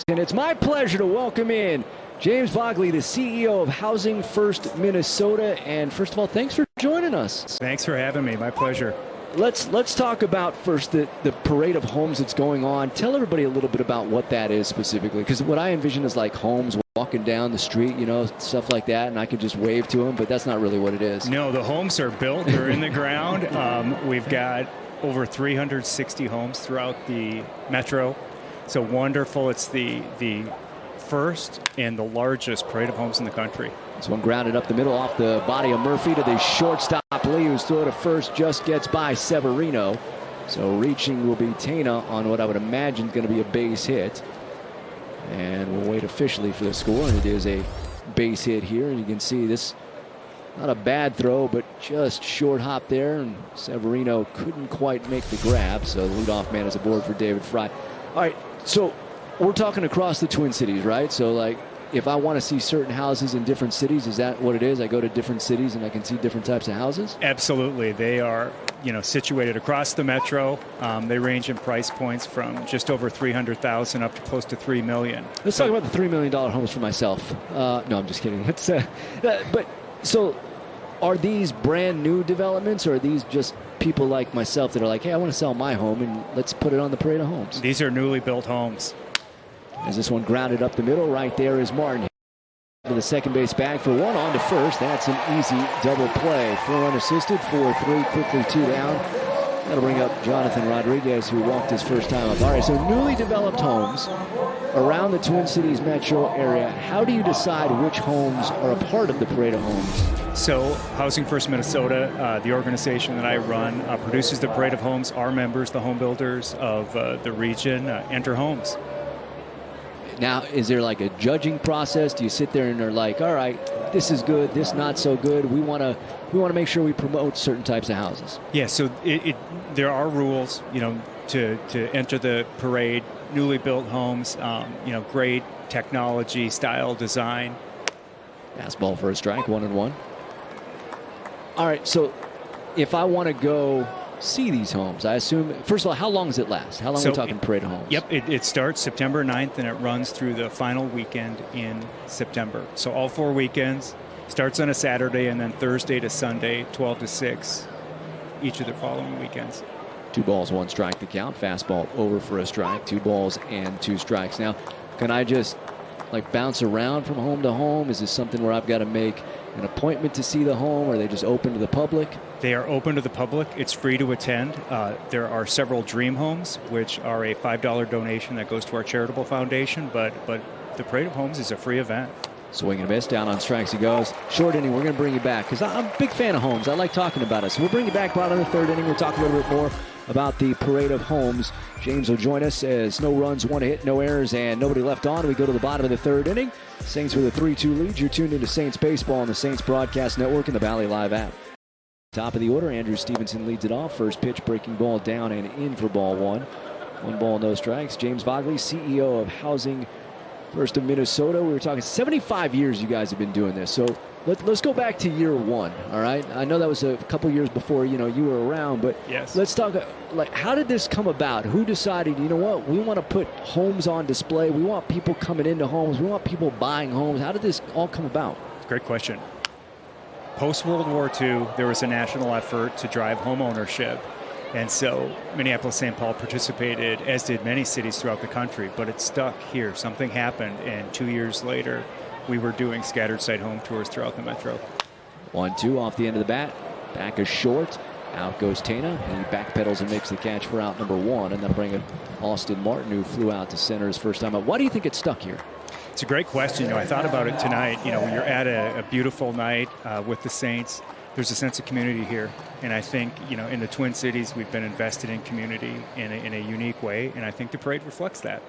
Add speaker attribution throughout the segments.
Speaker 1: And it's my pleasure to welcome in James Vagle, the CEO of Housing First Minnesota. And first of all, thanks for joining us.
Speaker 2: Thanks for having me. My pleasure.
Speaker 1: Let's talk about first the parade of homes that's going on. Tell everybody a little bit about what that is specifically, because what I envision is like homes walking down the street, you know, stuff like that, and I could just wave to them, but that's not really what it is.
Speaker 2: No, the homes are built. They're in the ground. We've got over 360 homes throughout the metro. So wonderful. It's the first and the largest parade of homes in the country.
Speaker 1: This one grounded up the middle off the body of Murphy to the shortstop Lee, who's throw to first, just gets by Severino. So reaching will be Tana on what I would imagine is going to be a base hit. And we'll wait officially for the score, and it is a base hit here. And you can see this, not a bad throw, but just short hop there, and Severino couldn't quite make the grab. So the leadoff man is aboard for David Fry. All right, so we're talking across the Twin Cities, right? So like, if I want to see certain houses in different cities, is that what it is? I go to different cities and I can see different types of houses?
Speaker 2: Absolutely. They are, situated across the metro. They range in price points from just over $300,000 up to close to $3 million.
Speaker 1: Let's talk about the $3 million homes for myself. No, I'm just kidding. But so are these brand new developments, or are these just people like myself that are like, hey, I want to sell my home and let's put it on the parade of homes?
Speaker 2: These are newly built homes.
Speaker 1: As this one grounded up the middle, right there is Martin to the second base bag for one, on to first. That's an easy double play. 4 unassisted, 4-3, quickly 2 down. That'll bring up Jonathan Rodriguez, who walked his first time up. All right, so newly developed homes around the Twin Cities metro area. How do you decide which homes are a part of the parade of homes?
Speaker 2: So Housing First Minnesota, the organization that I run, produces the parade of homes. Our members, the home builders of the region, enter homes.
Speaker 1: Now, is there like a judging process? Do you sit there and they're like, all right, this is good, this not so good. We want to make sure we promote certain types of houses.
Speaker 2: Yeah, so there are rules, to enter the parade. Newly built homes, great technology, style, design.
Speaker 1: Fastball for a strike, 1-1. All right, so if I want to go see these homes, I assume, first of all, how long does it last? How long are we talking parade of homes?
Speaker 2: Yep, it starts September 9th and it runs through the final weekend in September. So all 4 weekends, starts on a Saturday and then Thursday to Sunday, 12 to 6, each of the following weekends.
Speaker 1: 2 balls, 1 strike the count. Fastball over for a strike. 2 balls and 2 strikes. Now, can I just like bounce around from home to home? Is this something where I've got to make an appointment to see the home, or are they just open to the public?
Speaker 2: They are open to the public. It's free to attend. There are several dream homes, which are a $5 donation that goes to our charitable foundation, but the parade of homes is a free event.
Speaker 1: Swing and a miss, down on strikes he goes. Short inning, we're going to bring you back because I'm a big fan of homes. I like talking about it. So we'll bring you back bottom of the 3rd inning. We'll talk a little bit more about the parade of homes. James will join us as no runs, 1 hit, no errors, and nobody left on. We go to the bottom of the 3rd inning. Saints with a 3-2 lead. You're tuned into Saints Baseball on the Saints Broadcast Network and the Valley Live app. Top of the order, Andrew Stevenson leads it off. First pitch, breaking ball down and in for ball 1. 1 ball, no strikes. James Vagle, CEO of Housing First of Minnesota. We were talking 75 years you guys have been doing this. So let's go back to year 1, all right? I know that was a couple years before, you were around, but
Speaker 2: yes.
Speaker 1: Let's talk, like, how did this come about? Who decided, you know what, we want to put homes on display. We want people coming into homes. We want people buying homes. How did this all come about?
Speaker 2: Great question. Post-World War II, there was a national effort to drive home ownership. And so Minneapolis-St. Paul participated, as did many cities throughout the country, but it stuck here. Something happened, and 2 years later, we were doing scattered site home tours throughout the metro.
Speaker 1: 1-2 off the end of the bat. Back is short. Out goes Tana. He backpedals and makes the catch for out number 1, and that'll bring in Austin Martin, who flew out to center his first time out. Why do you think it stuck here?
Speaker 2: It's a great question. I thought about it tonight. When you're at a beautiful night with the Saints, there's a sense of community here. And I think, in the Twin Cities, we've been invested in community in a unique way, and I think the parade reflects that.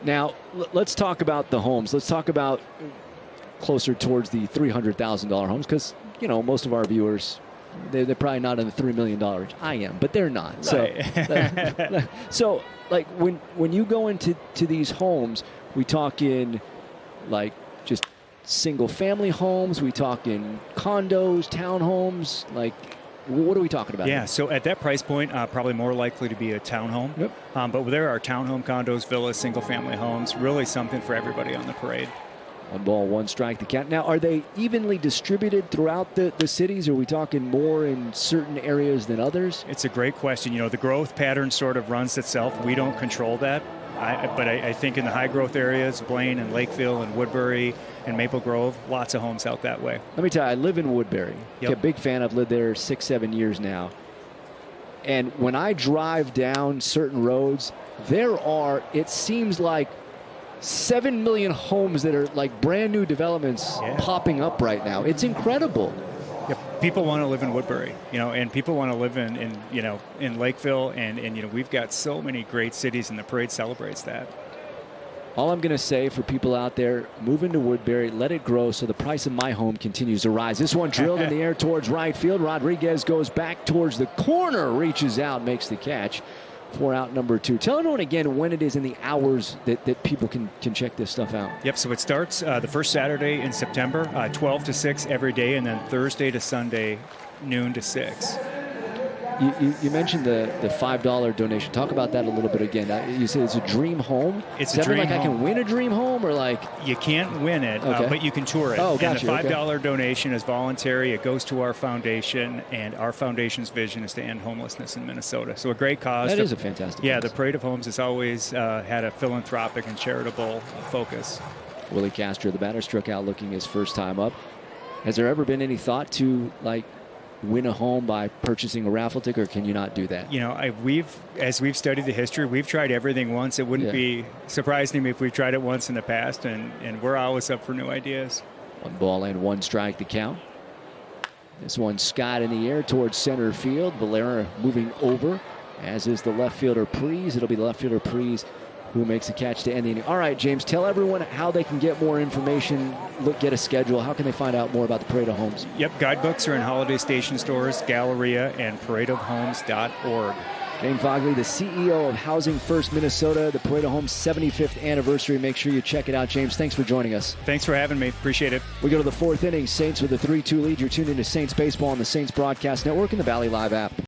Speaker 1: Now, let's talk about the homes. Let's talk about closer towards the $300,000 homes, because, most of our viewers, they're probably not in the $3 million. I am, but they're not.
Speaker 2: Right.
Speaker 1: So, like, when you go into these homes, we talk in, like, just single-family homes. We talk in condos, townhomes. Like, What are we talking about?
Speaker 2: Yeah, so at that price point, probably more likely to be a townhome.
Speaker 1: Yep.
Speaker 2: But there are townhome, condos, villas, single-family homes, really something for everybody on the parade.
Speaker 1: 1 ball, 1 strike the count. Now, are they evenly distributed throughout the cities? Are we talking more in certain areas than others?
Speaker 2: It's a great question. You know, the growth pattern sort of runs itself. We don't control that. But I think in the high-growth areas, Blaine and Lakeville and Woodbury and Maple Grove, lots of homes out that way.
Speaker 1: Let me tell you, I live in Woodbury.
Speaker 2: Yep.
Speaker 1: Okay, big fan. I've lived there 6-7 years now. And when I drive down certain roads, there are, it seems like, 7 million homes that are like brand new developments popping up right now. It's incredible.
Speaker 2: Yeah, people want to live in Woodbury, you know, and people want to live in you know, in Lakeville, and you know, we've got so many great cities, and the parade celebrates that.
Speaker 1: All I'm going to say for people out there, move into Woodbury, let it grow so the price of my home continues to rise. This one drilled in the air towards right field. Rodriguez goes back towards the corner, reaches out, makes the catch. 4 out, number 2. Tell everyone again when it is in the hours that people can check this stuff out.
Speaker 2: Yep, so it starts the first Saturday in September, 12 to 6 every day, and then Thursday to Sunday, noon to 6.
Speaker 1: You mentioned the $5 donation. Talk about that a little bit again. You said it's a dream home.
Speaker 2: It's a dream
Speaker 1: like
Speaker 2: home.
Speaker 1: I can win a dream home, or like
Speaker 2: you can't win it, but you can tour it.
Speaker 1: Oh,
Speaker 2: gotcha. And the $5
Speaker 1: okay.
Speaker 2: donation is voluntary. It goes to our foundation, and our foundation's vision is to end homelessness in Minnesota. So a great cause.
Speaker 1: That is a fantastic.
Speaker 2: Yeah,
Speaker 1: cause.
Speaker 2: the Parade of Homes has always had a philanthropic and charitable focus.
Speaker 1: Willie Castro, the batter, struck out looking his first time up. Has there ever been any thought to like win a home by purchasing a raffle ticket, or can you not do that?
Speaker 2: You know, as we've studied the history, we've tried everything once. It wouldn't be surprising to me if we've tried it once in the past, and we're always up for new ideas.
Speaker 1: 1 ball and 1 strike the count. This one skied in the air towards center field. Valera moving over, as is the left fielder Prees. It'll be the left fielder Prees who makes a catch to end the inning. All right, James, tell everyone how they can get more information, get a schedule. How can they find out more about the Parade of Homes?
Speaker 2: Yep, guidebooks are in Holiday Station stores, Galleria, and paradeofhomes.org.
Speaker 1: James Vagle, the CEO of Housing First Minnesota, the Parade of Homes 75th anniversary. Make sure you check it out. James, thanks for joining us.
Speaker 2: Thanks for having me. Appreciate it.
Speaker 1: We go to the 4th inning. Saints with a 3-2 lead. You're tuned into Saints Baseball on the Saints Broadcast Network and the Valley Live app.